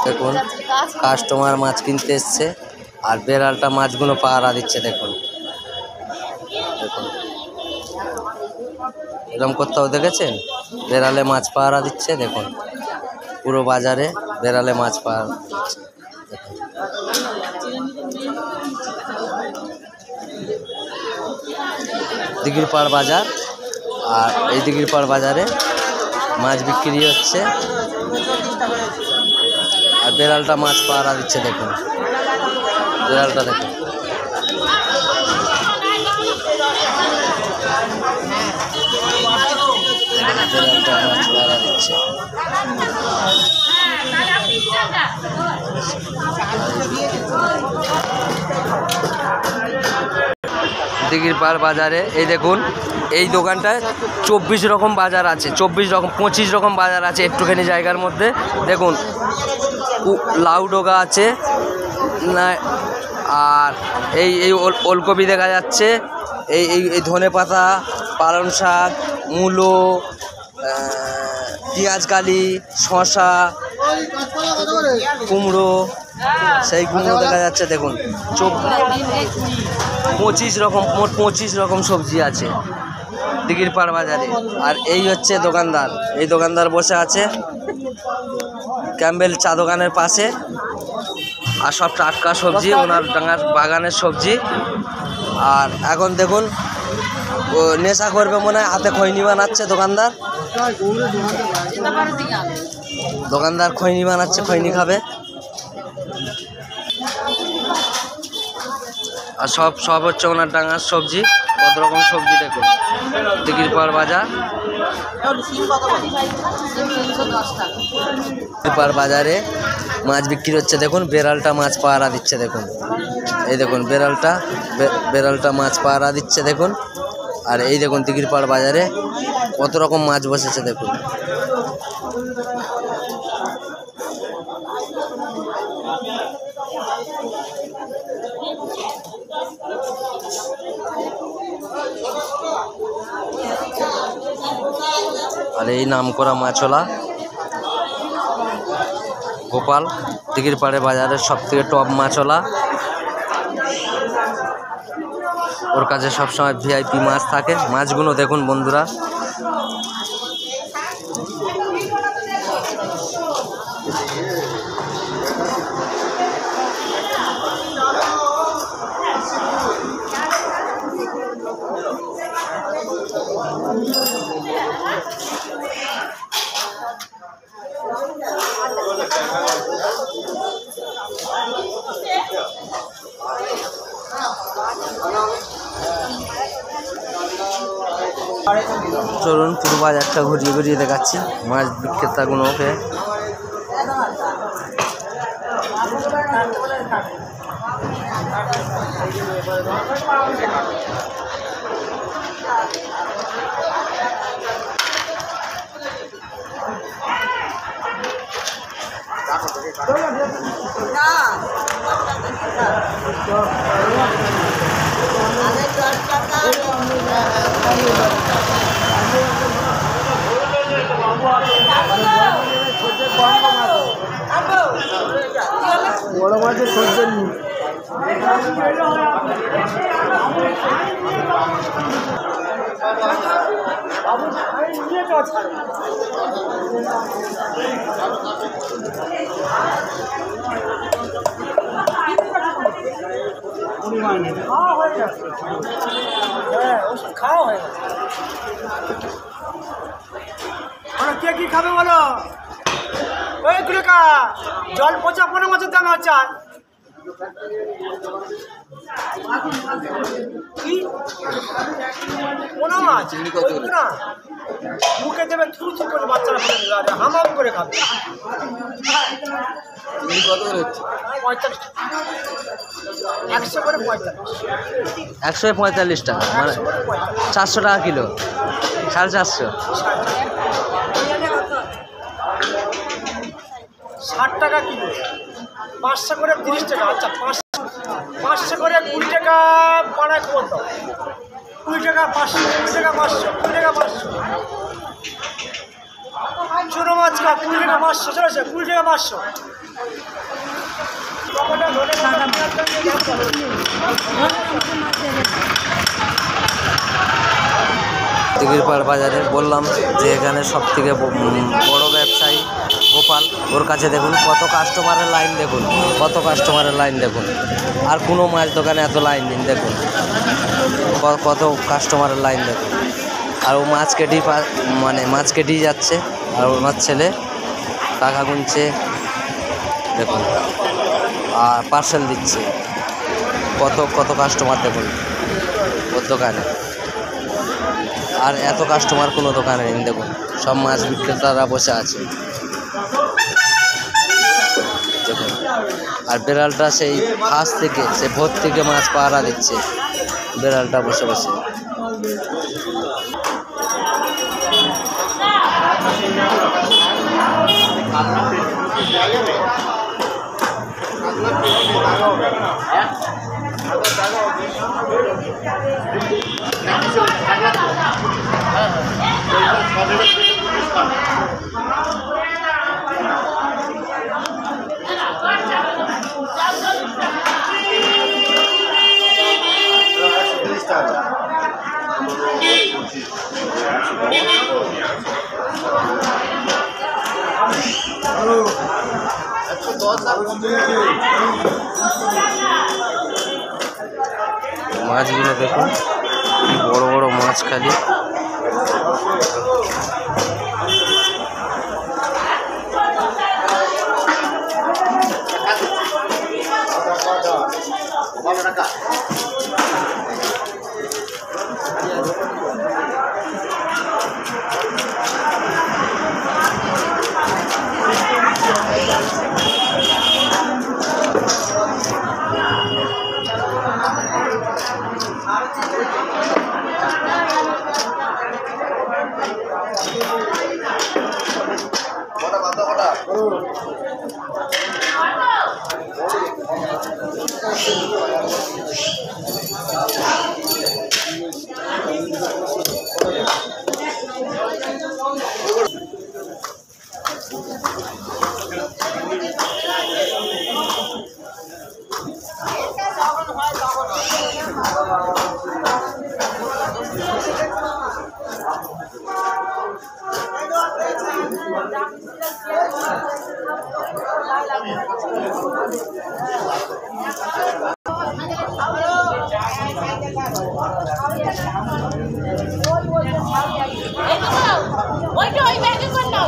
দেখুন কাস্টমার মাছ কিনতে এসছে আর বেড়ালটা মাছগুলো পাহারা দিচ্ছে। দেখুন দেখুন এরকম কোথাও দেখেছেন? বেড়ালে মাছ পাহারা দিচ্ছে। দেখুন পুরো বাজারে বেড়ালে মাছ পাহারা দিচ্ছে। দিঘিরপাড় বাজার, আর এই দিঘিরপাড় বাজারে মাছ বিক্রি হচ্ছে আর বেড়ালটা মাছ পাহারা দিচ্ছে। দেখুন বেড়ালটা দেখুন। বেড়ালটা মাছ পাহারা দিচ্ছে। দিঘিরপাড় বাজারে এই দেখুন, এই দোকানটায় 24 রকম বাজার আছে, 25 রকম বাজার আছে একটুখানি জায়গার মধ্যে। দেখুন লাউ ডোগা আছে না, আর এই এই ওলকপি দেখা যাচ্ছে, এই এই ধনে পাতা, পালং শাক, মূলো, পেঁয়াজকালি, শসা, কুমড়ো, সেই কুমড়ো দেখা যাচ্ছে। দেখুন 25 রকম, মোট 25 রকম সবজি আছে দিঘিরপাড় বাজারে। আর এই হচ্ছে দোকানদার, এই দোকানদার বসে আছে ক্যাম্বেল চা দোকানের পাশে। আর সব টাটকা সবজি, ওনার ডাঙার বাগানের সবজি। আর এখন দেখুন ও নেশা করবে মনে হয়, হাতে খৈনি বানাচ্ছে দোকানদার। দোকানদার খৈনি বানাচ্ছে, খৈনি খাবে। আর সব হচ্ছে ওনার ডাঙার সবজি, কত রকম সবজি। দেখুন দিঘিরপাড় বাজার, দিঘিরপাড় বাজারে মাছ বিক্রি হচ্ছে। দেখুন বেড়ালটা মাছ পাহারা দিচ্ছে। দেখুন এই দেখুন বেড়ালটা মাছ পাহারা দিচ্ছে। দেখুন আর এই দেখুন দিঘিরপাড় বাজারে কত রকম মাছ বসেছে। দেখুন আর এই নামকরা মাছওয়ালা গোপাল, দিঘিরপাড়ে বাজারের সব থেকে টপ মাছওয়ালা। ওর কাছে সবসময় ভিআইপি মাছ থাকে। মাছগুলো দেখুন বন্ধুরা, চলুন পুরো বাজারটা ঘুরিয়ে ঘুরিয়ে দেখাচ্ছি মাছ বিক্রেতাগুলোকে। বড় মাছের সর্ষের খাওয়া হয়ে গেছে। কে কি খাবে বলো? ওই গুলোকা জল পচা পোনা মাছের দাম হচ্ছে। পোনা মাছ না মুখে দেবে, থুরু থুর করে বাচ্চারা হামাম করে খাবে। কত করে হচ্ছে? 100 করে 145 টাকা, মানে 400 টাকা কিলো, 450। 60 টাকা কিলো, 500 করে 30 টাকা। আচ্ছা 500 করে 20 টাকা পাড়ায় খবর দাও। 20 টাকা 500, 20 টাকা 500, 20 টাকা 500। ছোটো মাছ কা 20 টাকা 500 চলেছে, 20 টাকা 500। দিঘির পাড় বাজারে বললাম যে এখানে সব থেকে বড় ব্যবসায়ী গোপাল, ওর কাছে দেখুন কত কাস্টমারের লাইন, দেখুন কত কাস্টমারের লাইন, দেখুন আর কোনো মাছ দোকানে এত লাইন নেই, দেখুন কত কাস্টমারের লাইন দেখুন। আর ও মাছ কেটেই যাচ্ছে, আর ওনার ছেলে টাকা গুনছে দেখুন, আর পার্সেল দিচ্ছে। কত কাস্টমার দেখুন ওর দোকানে, আর এত কাস্টমার কোনো দোকানে নেই, দেখুন সব মাছ বিক্রেতারা বসে আছে দেখুন। আর বেড়ালটা সেই ফার্স্ট থেকে সে ভোর থেকে মাছ পাহারা দিচ্ছে, বেড়ালটা বসে বসে। মাছগুলো দেখুন কি বড় বড় মাছ, খালি ওইটা ওই ব্যাগে করে নাও।